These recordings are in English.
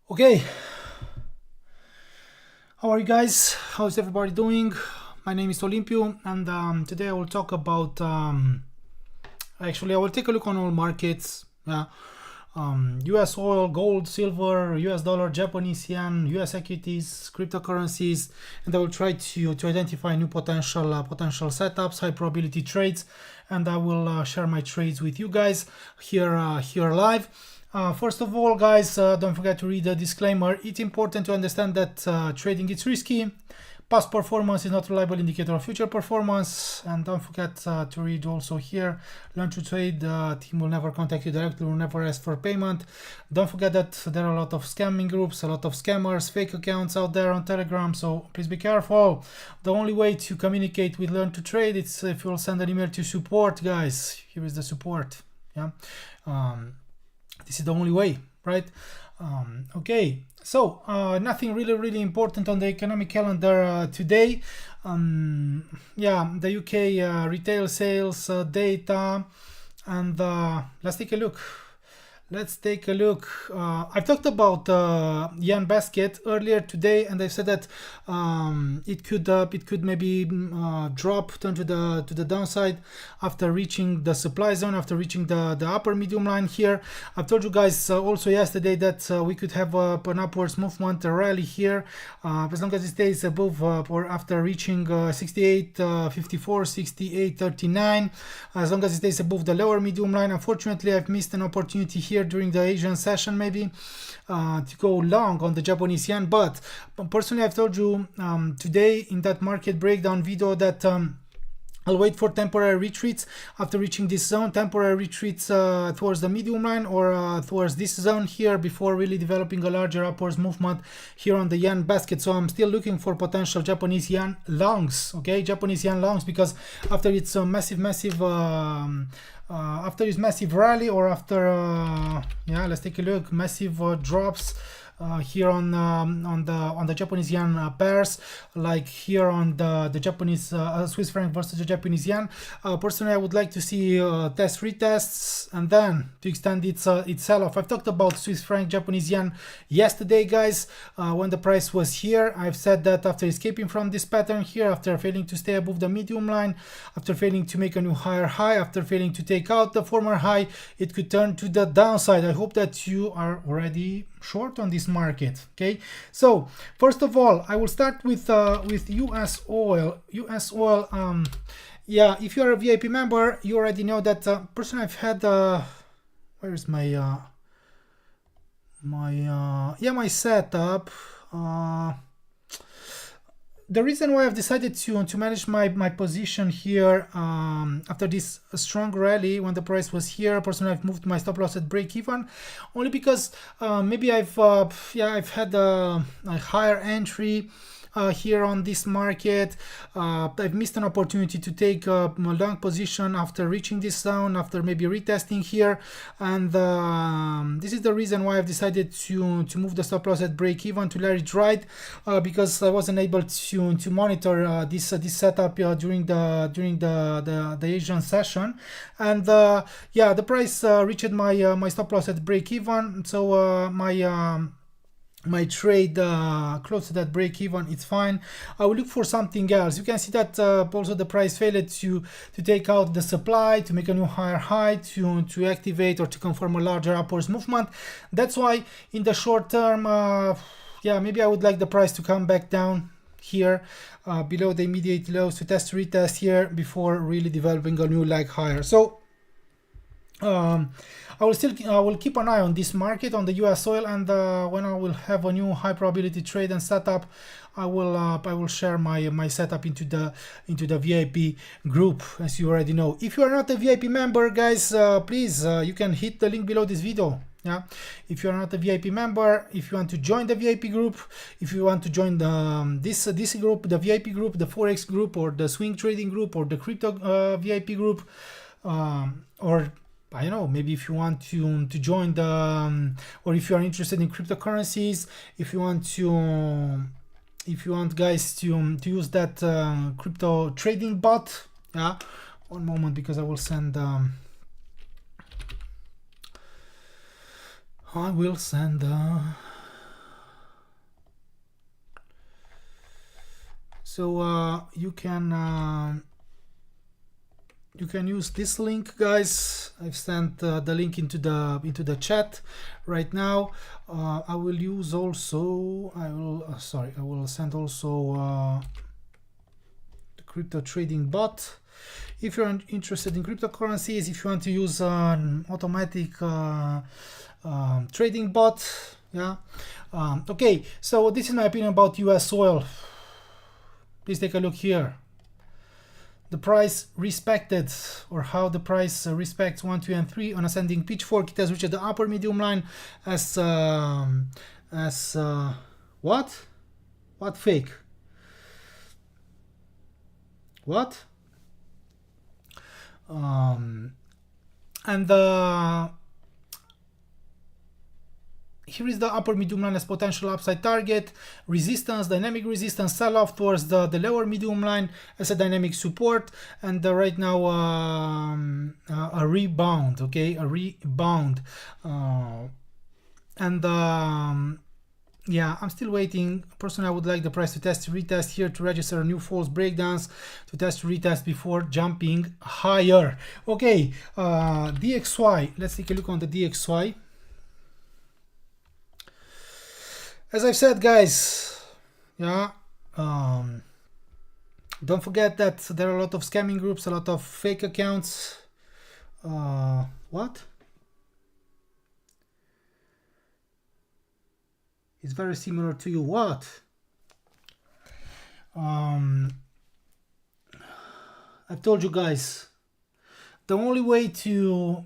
Okay, how are you guys? How's everybody doing? My name is Olympio, and today I will talk about. Actually, I will take a look on all markets. US oil, gold, silver, US dollar, Japanese yen, US equities, cryptocurrencies, and I will try to identify new potential setups, high probability trades, and I will share my trades with you guys here live. First of all, guys, don't forget to read the disclaimer. It's important to understand that trading is risky. Past performance is not a reliable indicator of future performance. And don't forget to read also here. Learn to trade. Team will never contact you directly, will never ask for payment. Don't forget that there are a lot of scamming groups, a lot of scammers, fake accounts out there on Telegram. So please be careful. The only way to communicate with Learn to Trade is if you'll send an email to support, guys. Here is the support. Yeah. This is the only way, right? Okay, so nothing really important on the economic calendar today. The UK retail sales data, and let's take a look. I've talked about yen basket earlier today, and I said that it could maybe drop, turn to the downside after reaching the supply zone, after reaching the upper medium line here. I've told you guys also yesterday that we could have an upwards movement, a rally here, as long as it stays above or after reaching 68.54, 68.39, as long as it stays above the lower medium line. Unfortunately, I've missed an opportunity here during the Asian session maybe to go long on the Japanese yen, but personally I've told you today in that market breakdown video that I'll wait for temporary retreats after reaching this zone, temporary retreats towards the medium line or towards this zone here before really developing a larger upwards movement here on the yen basket. So I'm still looking for potential Japanese yen longs, okay, Japanese yen longs, because after its massive after this massive rally, or after let's take a look, massive drops here on the Japanese yen pairs, like here on the Japanese Swiss franc versus the Japanese yen. Personally, I would like to see test retests and then to extend its sell-off. I've talked about Swiss franc Japanese yen yesterday, guys, when the price was here. I've said that after escaping from this pattern here, after failing to stay above the medium line, after failing to make a new higher high, after failing to take out the former high, it could turn to the downside. I hope that you are already short on this market. Okay, so first of all, I will start with US oil. If you are a VIP member, you already know that personally I've had where is my my setup. The reason why I've decided to manage my position here after this strong rally when the price was here, personally I've moved my stop loss at break even, only because maybe I've had a higher entry here on this market. I've missed an opportunity to take a long position after reaching this zone, after maybe retesting here, and this is the reason why I've decided to move the stop loss at break even, to let it ride, because I wasn't able to monitor this setup during the Asian session, and the price reached my stop loss at break even, so my trade close to that break even, it's fine. I will look for something else. You can see that also the price failed to take out the supply, to make a new higher high, to activate or to confirm a larger upwards movement. That's why in the short term, maybe I would like the price to come back down here below the immediate lows, to retest here before really developing a new leg higher. So I will keep an eye on this market, on the US oil, and when I will have a new high probability trade and setup, I will share my setup into the VIP group, as you already know. If you are not a VIP member, guys, please you can hit the link below this video. Yeah, if you are not a VIP member, if you want to join the VIP group, if you want to join this group, the VIP group, the Forex group, or the swing trading group, or the crypto VIP group, or I don't know, maybe if you want to join the or if you are interested in cryptocurrencies, if you want guys to use that crypto trading bot. Yeah, one moment, because I will send So you can use this link, guys. I've sent the link into the chat right now. I will use also. I will send also the crypto trading bot. If you're interested in cryptocurrencies, if you want to use an automatic trading bot, yeah. Okay, so this is my opinion about US oil. Please take a look here. The price respected, or how the price respects 1, 2, and 3 on ascending pitchfork. It has reached the upper medium line as what? What fake? What? And here is the upper medium line as potential upside target, resistance, dynamic resistance, sell-off towards the lower medium line as a dynamic support, and right now a rebound, okay, a rebound. Yeah, I'm still waiting. Personally, I would like the price to test, retest here to register new false breakdowns, to test, retest before jumping higher. Okay, DXY. Let's take a look on the DXY. As I've said, guys, yeah, don't forget that there are a lot of scamming groups, a lot of fake accounts. What? It's very similar to you. What? I've told you guys, the only way to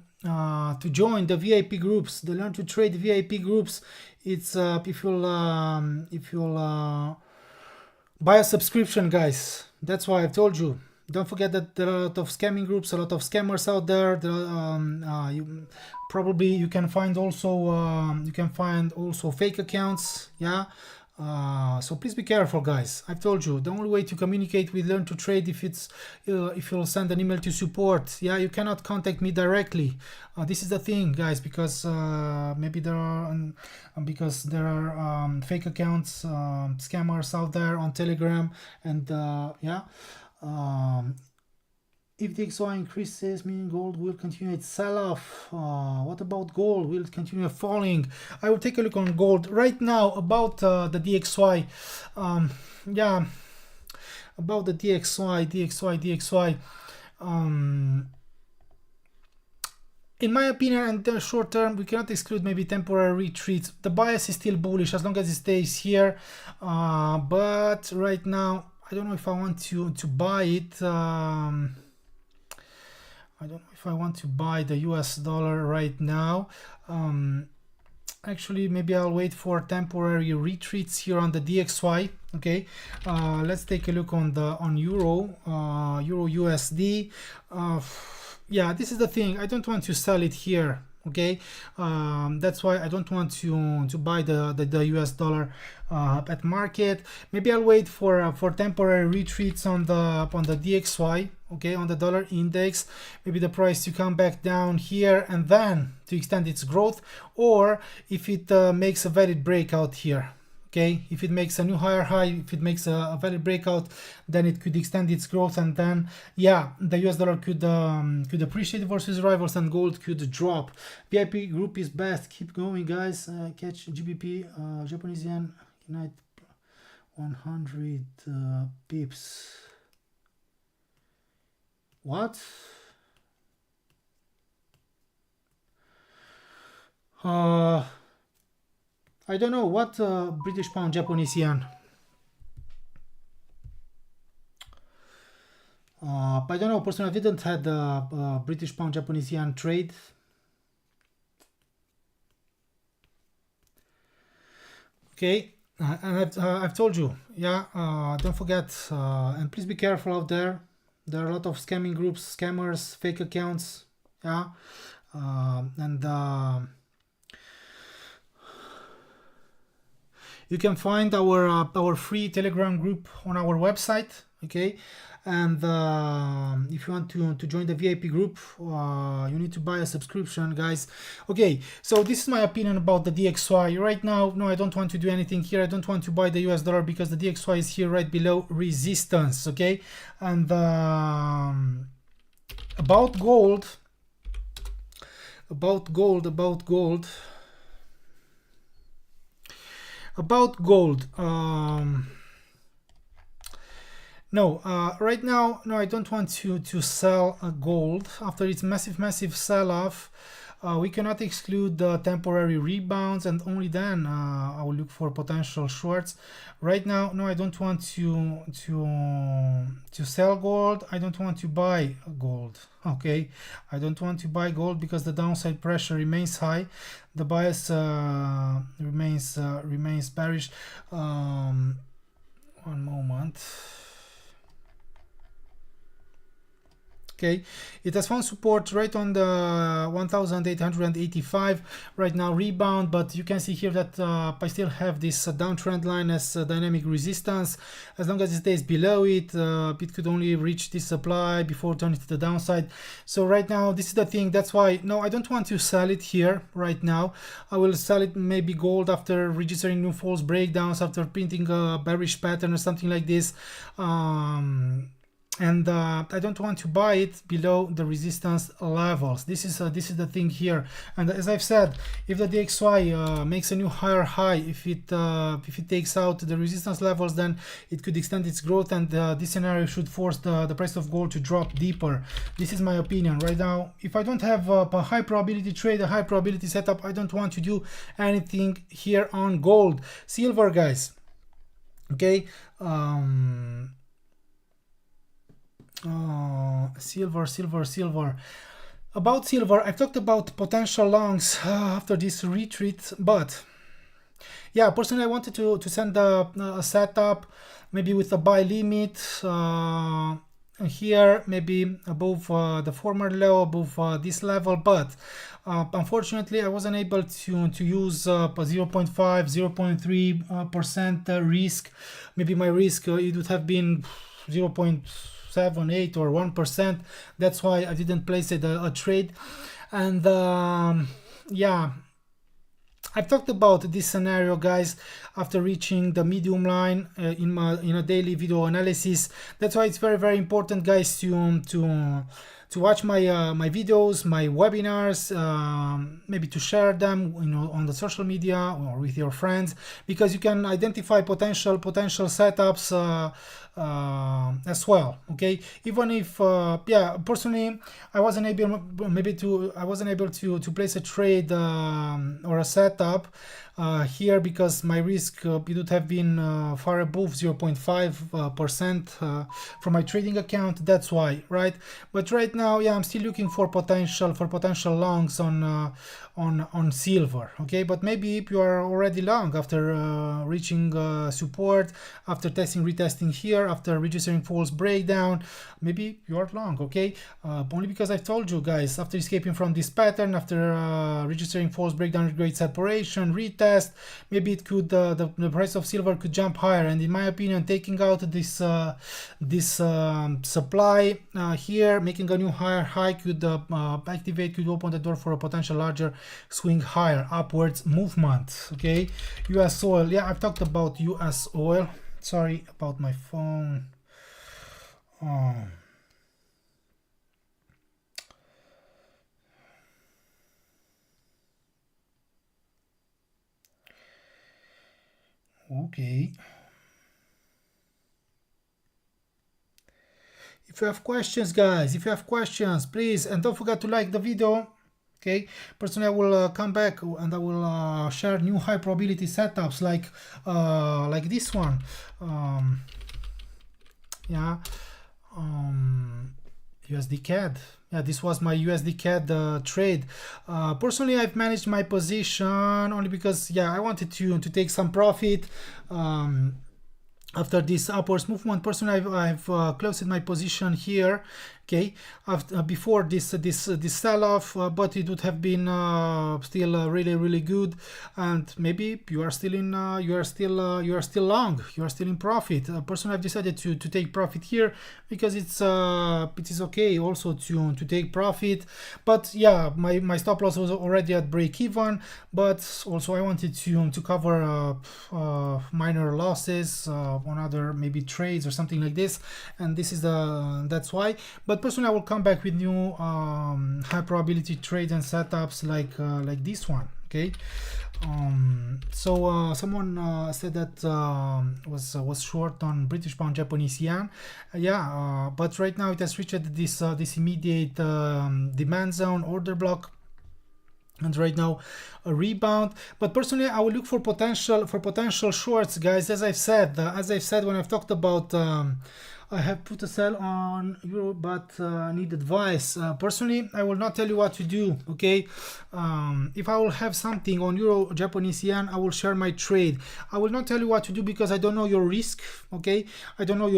join the VIP groups, the Learn to Trade VIP groups, it's if you'll buy a subscription, guys. That's why I've told you. Don't forget that there are a lot of scamming groups, a lot of scammers out there. You can find also fake accounts. Yeah. So please be careful, guys. I've told you the only way to communicate with Learn to Trade if you'll send an email to support. Yeah, you cannot contact me directly. This is the thing, guys, because maybe there are fake accounts, scammers out there on Telegram, and yeah. If the XY increases, meaning gold will continue its sell-off. What about gold? Will it continue falling? I will take a look on gold right now about the DXY. Yeah, about the DXY. In my opinion, in the short term, we cannot exclude maybe temporary retreats. The bias is still bullish as long as it stays here. But right now, I don't know if I want to buy it. I don't know if I want to buy the US dollar right now. Actually, maybe I'll wait for temporary retreats here on the DXY. Okay, let's take a look on Euro USD. Yeah, this is the thing. I don't want to sell it here. Okay, that's why I don't want to buy the US dollar at market. Maybe I'll wait for temporary retreats on the DXY. Okay, on the dollar index, maybe the price to come back down here and then to extend its growth, or if it makes a valid breakout here. Okay, if it makes a new higher high, if it makes a valid breakout, then it could extend its growth, and then yeah, the US dollar could appreciate versus rivals and gold could drop. VIP group is best. Keep going, guys. Catch GBP Japanese yen United 100 pips. What? I don't know what British pound Japanese yen. I don't know. Personally, I didn't had British pound Japanese yen trade. Okay, and I've told you. Yeah, don't forget, and please be careful out there. There are a lot of scamming groups, scammers, fake accounts. Yeah, and you can find our free Telegram group on our website. okay? And if you want to join the VIP group, you need to buy a subscription, guys. Okay, so this is my opinion about the DXY right now. No, I don't want to do anything here. I don't want to buy the US dollar because the DXY is here right below resistance, okay? And about gold, about gold, no, right now, no, I don't want to sell gold after its massive sell-off. We cannot exclude the temporary rebounds, and only then I will look for potential shorts. Right now, no, I don't want to sell gold. I don't want to buy gold. Okay, I don't want to buy gold because the downside pressure remains high. The bias remains bearish. One moment. Okay, it has found support right on the 1885 right now, rebound, but you can see here that I still have this downtrend line as dynamic resistance. As long as it stays below it, it could only reach this supply before turning to the downside. So right now, this is the thing. That's why, no, I don't want to sell it here right now. I will sell it maybe gold after registering new false breakdowns, after printing a bearish pattern or something like this. And I don't want to buy it below the resistance levels. This is the thing here. And as I've said, if the DXY makes a new higher high, if it takes out the resistance levels, then it could extend its growth, and this scenario should force the price of gold to drop deeper. This is my opinion right now. If I don't have a high probability trade, a high probability setup, I don't want to do anything here on gold. Silver, guys. Okay. Silver. About silver, I've talked about potential longs after this retreat, but yeah, personally I wanted to send a setup maybe with a buy limit here, maybe above the former low, above this level, but unfortunately I wasn't able to use 0.5 0.3% risk. Maybe my risk it would have been 0.78 or 1%. That's why I didn't place it a trade. And yeah, I've talked about this scenario, guys, after reaching the medium line in a daily video analysis. That's why it's very important, guys, to watch my my videos, my webinars, maybe to share them, on the social media or with your friends, because you can identify potential setups as well. Okay, even if yeah, personally I wasn't able to place a trade or a setup here because my risk it would have been far above 0.5% from my trading account. That's why, right? But right now, yeah, I'm still looking for potential longs on silver. Okay, but maybe if you are already long after reaching support, after retesting here, after registering false breakdown, maybe you are long. Okay, only because I've told you, guys, after escaping from this pattern, after registering false breakdown, great separation, retest, maybe it could the price of silver could jump higher. And in my opinion, taking out this supply here, making a new higher high could could open the door for a potential larger swing higher upwards movement. Okay, US oil, yeah, I've talked about US oil. Sorry about my phone. Okay, if you have questions, guys, please, and don't forget to like the video. Okay, personally I will come back and I will share new high probability setups like this one. Yeah, USD CAD. Yeah, this was my USD CAD trade. Personally, I've managed my position only because, yeah, I wanted to take some profit. after this upwards movement. Personally, I've closed my position here, okay, after before this sell-off, but it would have been still really good, and maybe you are still in you are still long, you are still in profit. Personally, I've decided to take profit here because it is okay also to take profit. But yeah, my stop loss was already at break even, but also I wanted to cover minor losses on other maybe trades or something like this, and this is that's why. But personally, I will come back with new high probability trades and setups like this one. Okay. So someone said that was short on British pound Japanese yen. Yeah, but right now it has reached this immediate demand zone, order block, and right now a rebound. But personally, I will look for potential shorts, guys. As I've said when I've talked about I have put a sell on euro, but need advice. Personally, I will not tell you what to do. Okay, if I will have something on euro Japanese yen, I will share my trade. I will not tell you what to do because I don't know your risk. Okay, I don't know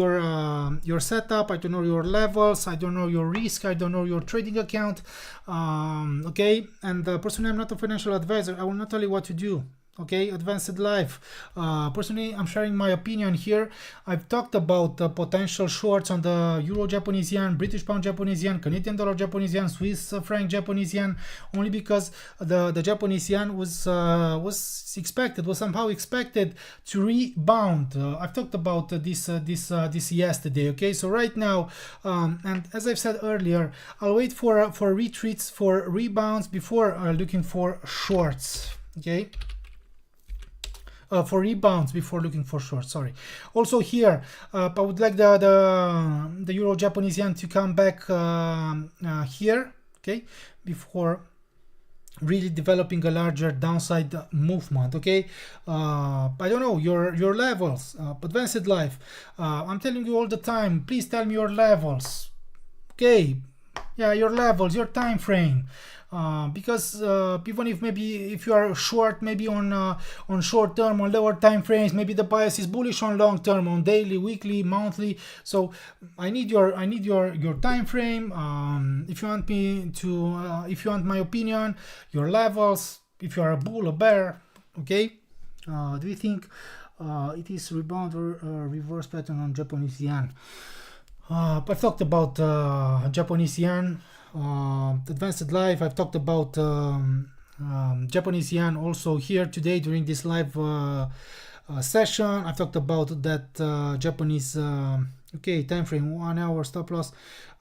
your setup, I don't know your levels, I don't know your risk, I don't know your trading account. Okay, and personally, I'm not a financial advisor. I will not tell you what to do. Okay, advanced life. Personally, I'm sharing my opinion here. I've talked about potential shorts on the euro Japanese yen, British pound Japanese yen, Canadian dollar Japanese yen, Swiss franc Japanese yen, only because the Japanese yen was somehow expected to rebound. I've talked about this yesterday. Okay, so right now, and as I've said earlier, I'll wait for retreats, for rebounds before looking for shorts. Okay. For rebounds before looking for shorts. Sorry. Also here, I would like the euro Japanese yen to come back here, okay, before really developing a larger downside movement. Okay, I don't know your levels. Advanced life. I'm telling you all the time. Please tell me your levels. Okay, yeah, your levels, your time frame. Because even if you are short, maybe on short term, on lower time frames, maybe the bias is bullish on long term, on daily, weekly, monthly. So I need your time frame. If you want me to, if you want my opinion, your levels, if you are a bull or bear. Okay. Do you think it is rebound or reverse pattern on Japanese yen? I've talked about Japanese yen. Advanced life. I've talked about Japanese yen also here today during this live session. I've talked about that Japanese okay, time frame, 1 hour stop loss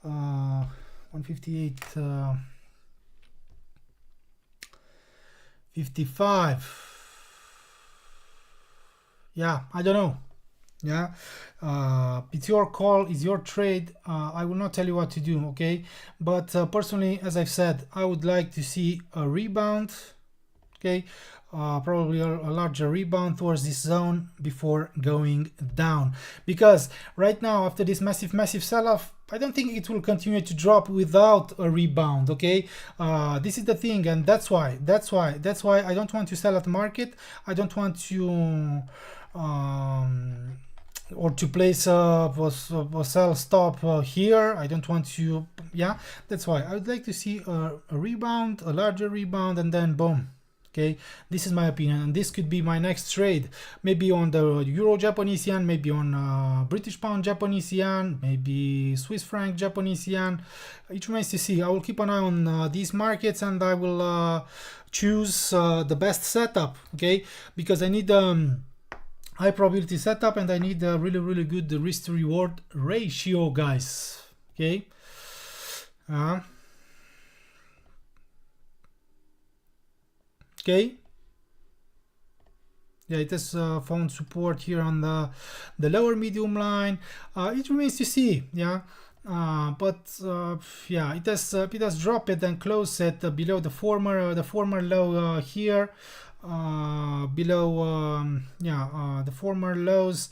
158 55. Yeah, I don't know. Yeah, it's your call, it's your trade. I will not tell you what to do. Okay, but personally, as I've said, I would like to see a rebound. Okay, probably a larger rebound towards this zone before going down, because right now, after this massive sell-off, I don't think it will continue to drop without a rebound. Okay, this is the thing, and that's why I don't want to sell at market. I don't want to or to place a sell stop here. I don't want to, yeah, that's why I would like to see a rebound, a larger rebound, and then boom. Okay, this is my opinion, and this could be my next trade, maybe on the euro Japanese yen, maybe on British pound Japanese yen, maybe Swiss franc Japanese yen. It remains to see. I will keep an eye on these markets, and I will choose the best setup. Okay, because I need high probability setup, and I need a really good risk to reward ratio, guys. Okay. Okay. Yeah, it has found support here on the lower medium line. It remains to see. Yeah. But yeah, it has dropped it and closed it below the former low here. Below the former lows,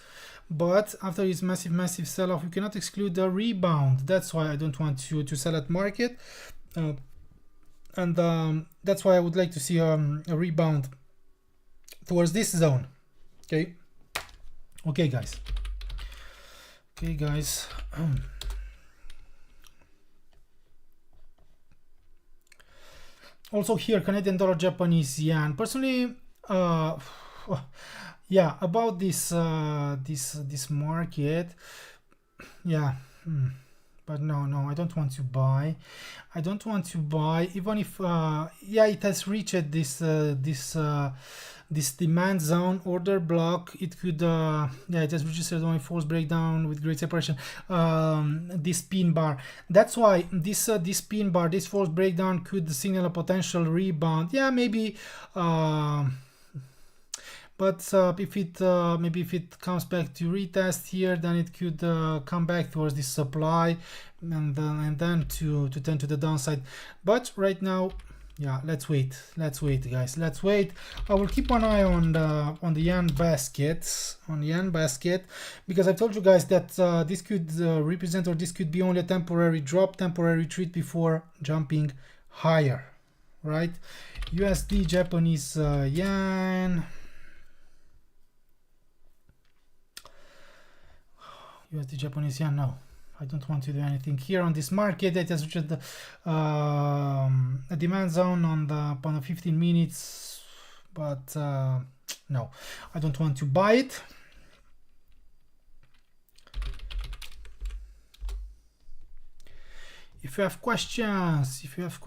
but after this massive sell-off, you cannot exclude the rebound. That's why I don't want you to sell at market, and that's why I would like to see a rebound towards this zone. Okay, guys. Okay, guys. Also here, Canadian dollar, Japanese yen. Personally, yeah, about this this market, yeah. But no, I don't want to buy. I don't want to buy, even if yeah, it has reached this demand zone order block. It could yeah, it has registered only false breakdown with great separation. This pin bar, that's why this pin bar, this false breakdown could signal a potential rebound. Yeah, maybe but if it maybe if it comes back to retest here, then it could come back towards this supply and then to tend to the downside. But right now, yeah, let's wait guys, let's wait. I will keep an eye on the yen basket, because I told you guys that this could represent, or this could be only a temporary drop, temporary retreat before jumping higher, right? USD, Japanese yen. USD, Japanese yen. No, I don't want to do anything here on this market. It has reached the a demand zone on the 15 minutes, but no, I don't want to buy it. If you have questions, please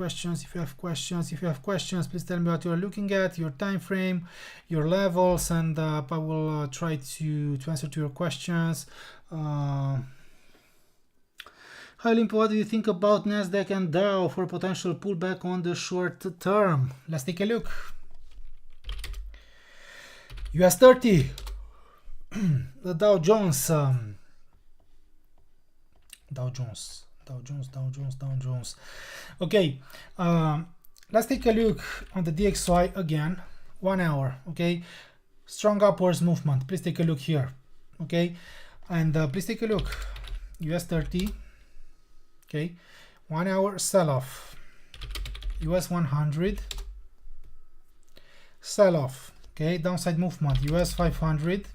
tell me what you are looking at, your time frame, your levels, and I will try to answer to your questions. Hi Limpo, what do you think about Nasdaq and Dow for potential pullback on the short term? Let's take a look. US 30, the Dow Jones. Okay, let's take a look on the DXY again. 1 hour. Okay, strong upwards movement. Please take a look here. Okay, and please take a look. US 30. Okay, 1 hour sell-off. US 100 sell-off. Okay, downside movement. US 500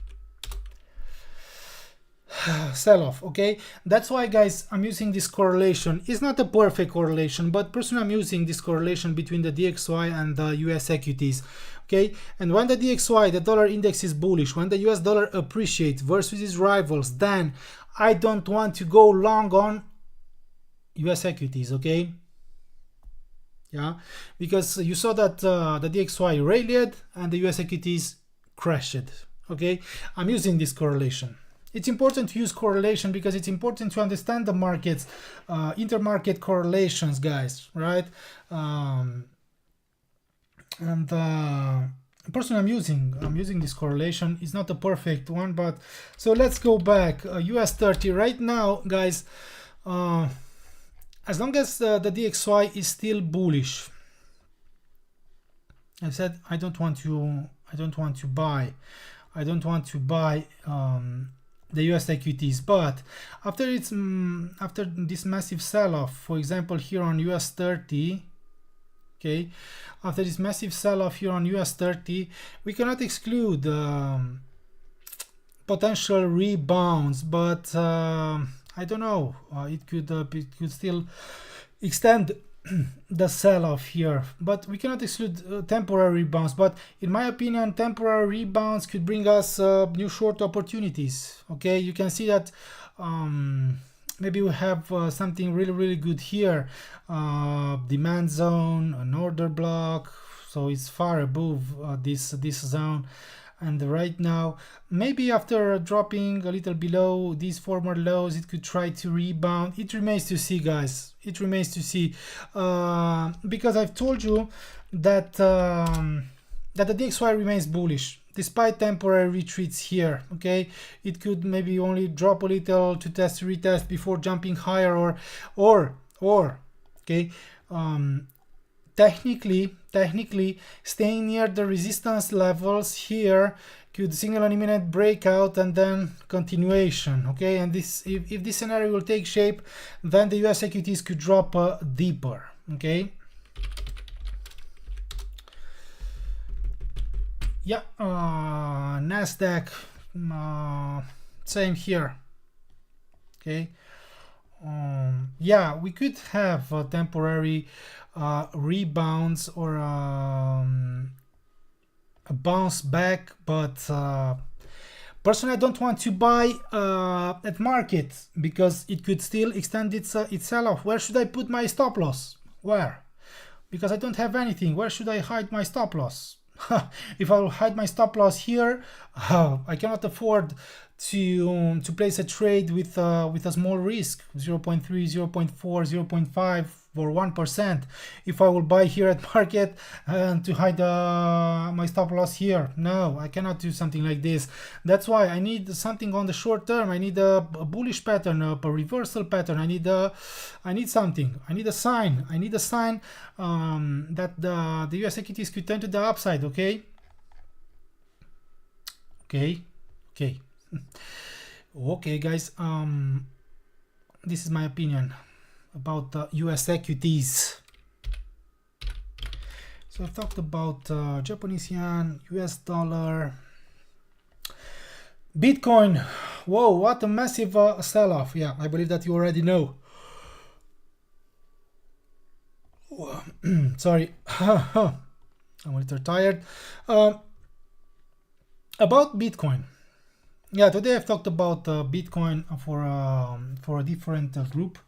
sell-off. Okay, that's why guys, I'm using this correlation. It's not a perfect correlation, but personally I'm using this correlation between the DXY and the US equities. Okay, and when the DXY, the dollar index, is bullish, when the US dollar appreciates versus its rivals, then I don't want to go long on US equities. Okay, yeah, because you saw that the DXY rallied and the US equities crashed. Okay, I'm using this correlation. It's important to use correlation because it's important to understand the markets, intermarket correlations, guys, right? And personally, I'm using this correlation. It's not a perfect one, but so let's go back. US 30 right now, guys. As long as the DXY is still bullish, I said I don't want to buy the US equities. But after after this massive sell-off, for example here on US 30, okay, after this massive sell-off here on US 30, we cannot exclude potential rebounds, but I don't know, it could still extend the sell-off here, but we cannot exclude temporary rebounds. But in my opinion, temporary rebounds could bring us new short opportunities. Okay, you can see that maybe we have something really good here, demand zone, an order block, so it's far above this zone. And right now, maybe after dropping a little below these former lows, it could try to rebound. It remains to see, guys. It remains to see, because I've told you that that the DXY remains bullish despite temporary retreats here. Okay, it could maybe only drop a little to retest before jumping higher, or okay. Technically, staying near the resistance levels here could signal an imminent breakout and then continuation. Okay, and this, if this scenario will take shape, then the US equities could drop deeper. Okay. Yeah, Nasdaq, same here. Okay. Yeah, we could have temporary rebounds or a bounce back, but personally I don't want to buy at market because it could still extend its sell-off. Where should I put my stop loss? Where? Because I don't have anything. Where should I hide my stop loss? If I will hide my stop loss here, I cannot afford to place a trade with a small risk, 0.3, 0.4, 0.5 or 1%. If I will buy here at market and to hide my stop loss here, no, I cannot do something like this. That's why I need something on the short term. I need a bullish pattern, a reversal pattern. I need something. I need a sign. I need a sign that the US equities could turn to the upside. Okay. Okay, guys. This is my opinion about US equities. So I've talked about Japanese yen, US dollar, Bitcoin. Whoa, what a massive sell-off. Yeah, I believe that you already know. Sorry, I'm a little tired. About Bitcoin. Yeah, today I've talked about Bitcoin for a different group,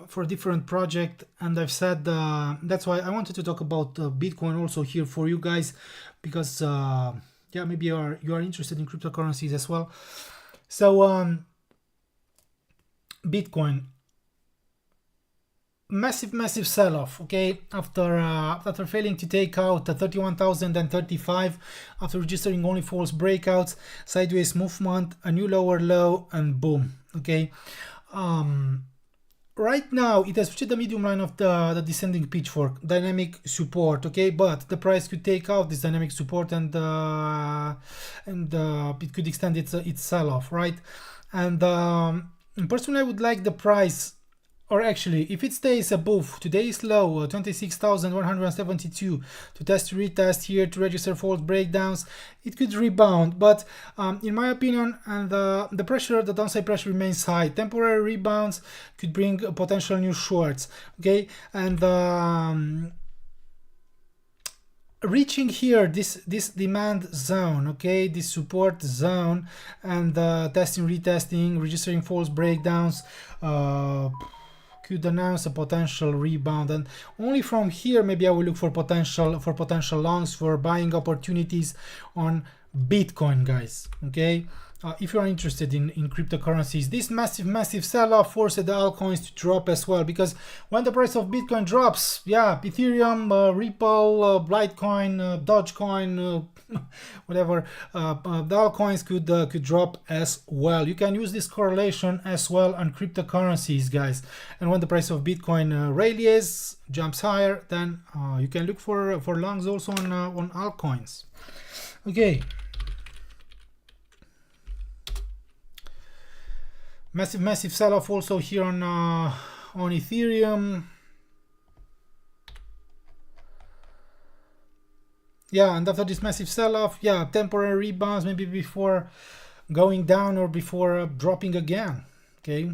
for a different project, and I've said that's why I wanted to talk about Bitcoin also here for you guys, because yeah, maybe you are interested in cryptocurrencies as well. So Bitcoin, massive sell-off. Okay, after failing to take out 31,035, after registering only false breakouts, sideways movement, a new lower low, and boom. Okay, right now it has reached the medium line of the descending pitchfork, dynamic support. Okay, but the price could take out this dynamic support and it could extend its sell-off, right? And personally I would like the price, or actually, if it stays above today's low, 26,172, to retest here to register false breakdowns, it could rebound. But in my opinion, and the pressure, the downside pressure remains high. Temporary rebounds could bring potential new shorts. Okay, and reaching here this demand zone, okay, this support zone, and testing, retesting, registering false breakdowns, could announce a potential rebound, and only from here maybe I will look for potential longs, for buying opportunities on Bitcoin, guys. Okay, if you are interested in cryptocurrencies, this massive sell-off forced the altcoins to drop as well, because when the price of Bitcoin drops, yeah, Ethereum, Ripple, Litecoin, Dogecoin, whatever, the altcoins could drop as well. You can use this correlation as well on cryptocurrencies, guys. And when the price of Bitcoin rallies, jumps higher, then you can look for longs also on altcoins. Okay. Massive sell-off also here on Ethereum. Yeah, and after this massive sell-off, yeah, temporary rebounds maybe before going down or before dropping again. Okay.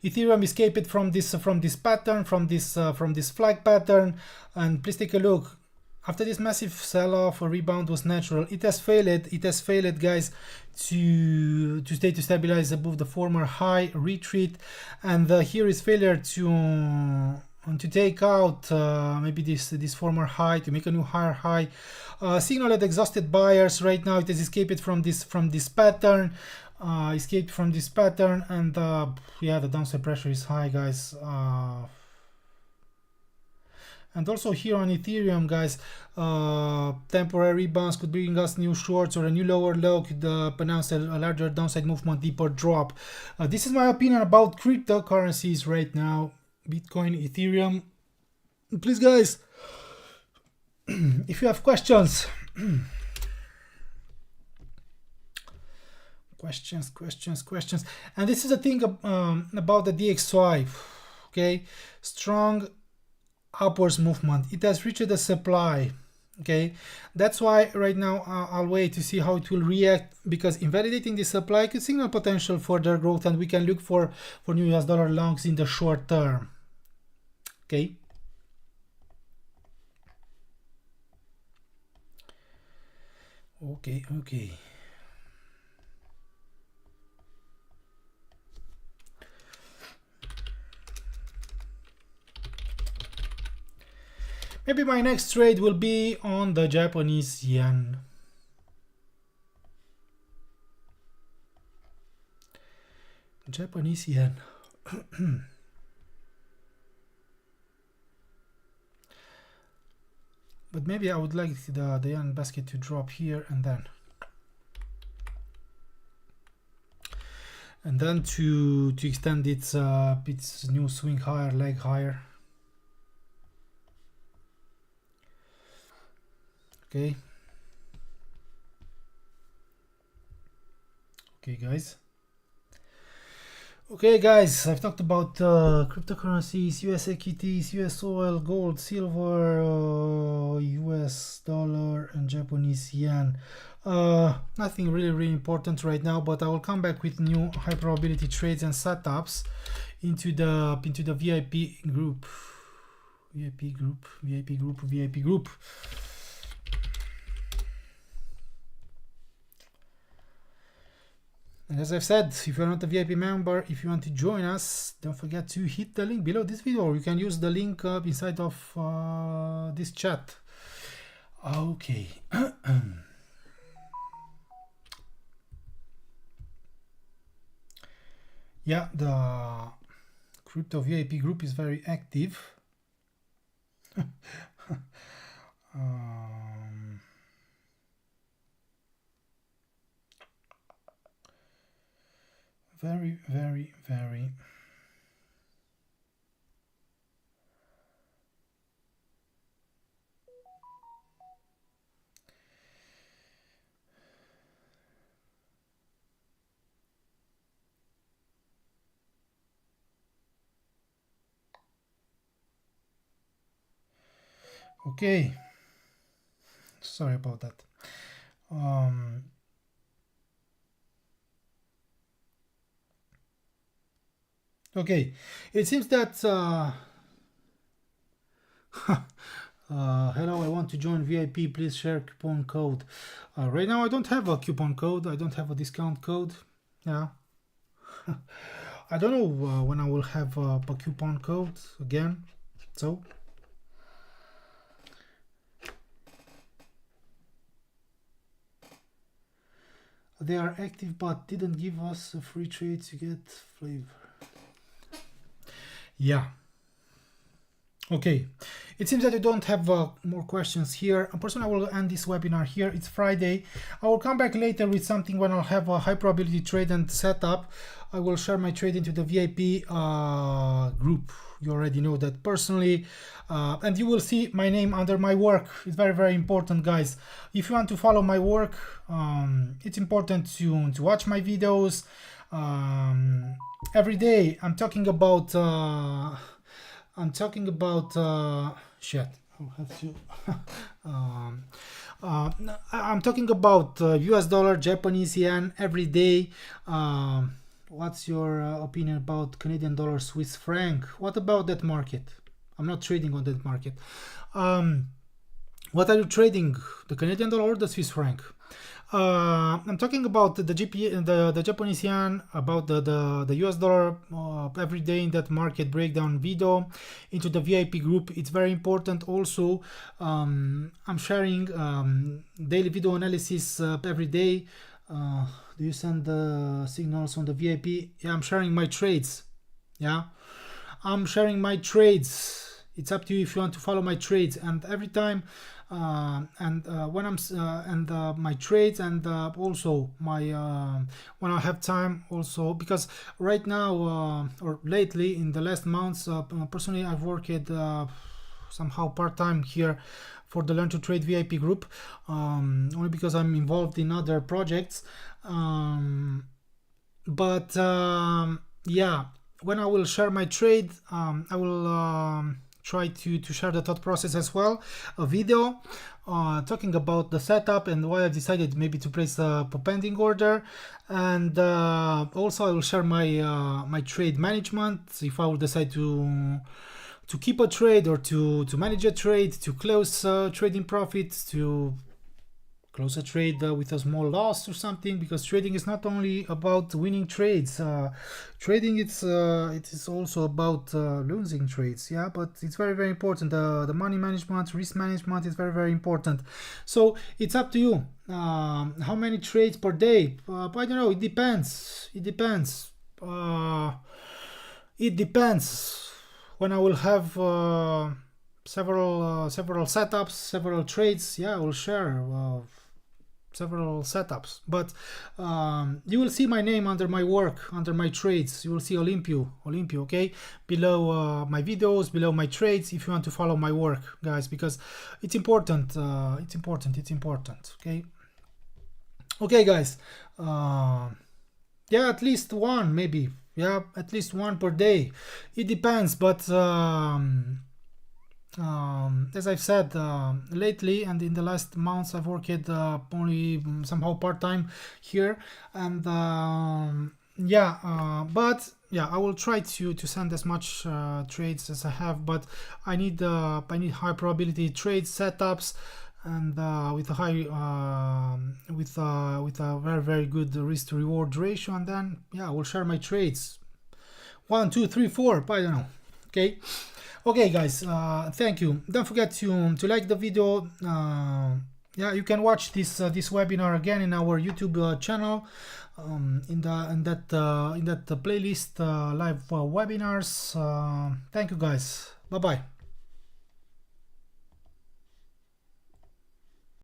Ethereum escaped from this pattern, from this flag pattern, and please take a look. After this massive sell-off, a rebound was natural. It has failed, guys, to stabilize above the former high, retreat, and here is failure to take out maybe this former high, to make a new higher high. Signal at exhausted buyers. Right now it has escaped from this pattern, and yeah, the downside pressure is high, guys. And also here on Ethereum, guys, temporary rebounds could bring us new shorts, or a new lower low could announce a larger downside movement, deeper drop. This is my opinion about cryptocurrencies right now, Bitcoin, Ethereum. Please, guys, if you have questions, questions. And this is the thing about the DXY. Okay, strong upwards movement. It has reached the supply. Okay, that's why right now I'll wait to see how it will react, because invalidating the supply could signal potential further growth, and we can look for new US dollar longs in the short term. Okay. Okay. Maybe my next trade will be on the Japanese yen. Japanese yen. But maybe I would like the yen basket to drop here and then to extend its new swing higher, leg higher. Okay. Okay, guys, I've talked about cryptocurrencies, US equities, US oil, gold, silver, US dollar, and Japanese yen. Nothing really important right now, but I will come back with new high probability trades and setups into the VIP group. And as I've said, if you're not a VIP member, if you want to join us, don't forget to hit the link below this video, or you can use the link inside of this chat. Okay. Yeah, the crypto VIP group is very active. Very. Okay. Sorry about that. Okay, it seems that hello, I want to join VIP, please share coupon code. Right now I don't have a coupon code, I don't have a discount code. Yeah. I don't know when I will have a coupon code again, so they are active but didn't give us a free trade to get flavor. Yeah. Okay, it seems that you don't have more questions here. Unfortunately, I will end this webinar here. It's Friday. I will come back later with something when I'll have a high probability trade and setup. I will share my trade into the VIP group. You already know that personally. And you will see my name under my work. It's very important, guys. If you want to follow my work, it's important to watch my videos. Every day I'm talking about shit. I'll have to I'm talking about US dollar, Japanese yen every day. What's your opinion about Canadian dollar, Swiss franc? What about that market? I'm not trading on that market. What are you trading, the Canadian dollar or the Swiss franc? I'm talking about the the Japanese yen, about the US dollar every day in that market breakdown video into the VIP group. It's very important. Also, I'm sharing daily video analysis every day. Do you send the signals on the VIP? Yeah, I'm sharing my trades. Yeah, I'm sharing my trades. It's up to you if you want to follow my trades, and every time when I'm my trades, and also my when I have time also, because right now or lately in the last months, personally I've worked somehow part-time here for the Learn to Trade VIP group, only because I'm involved in other projects, but yeah, when I will share my trade, I will try to share the thought process as well, a video talking about the setup and why I've decided maybe to place a pending order, and also I will share my my trade management, if I will decide to keep a trade or to manage a trade, to close trading profits, to close a trade with a small loss or something, because trading is not only about winning trades. Trading it is also about losing trades. Yeah, but it's very important. The money management, risk management is very important. So it's up to you. How many trades per day? I don't know. It depends. It depends. It depends. When I will have several setups, several trades, yeah, I will share several setups. But you will see my name under my work, under my trades. You will see Olympio, okay, below my videos, below my trades, if you want to follow my work, guys, because it's important. It's important. Okay, guys. Yeah, at least one, maybe. Yeah, at least one per day. It depends, but as I've said, lately and in the last months, I've worked only somehow part-time here, and but yeah, I will try to send as much trades as I have, but I need high probability trade setups, and with a high with a very good risk to reward ratio, and then yeah, I will share my trades 1 2 3 4, I don't know. Okay, guys, thank you. Don't forget to like the video. Yeah, you can watch this webinar again in our YouTube channel, in that playlist, live webinars. Thank you, guys. Bye bye.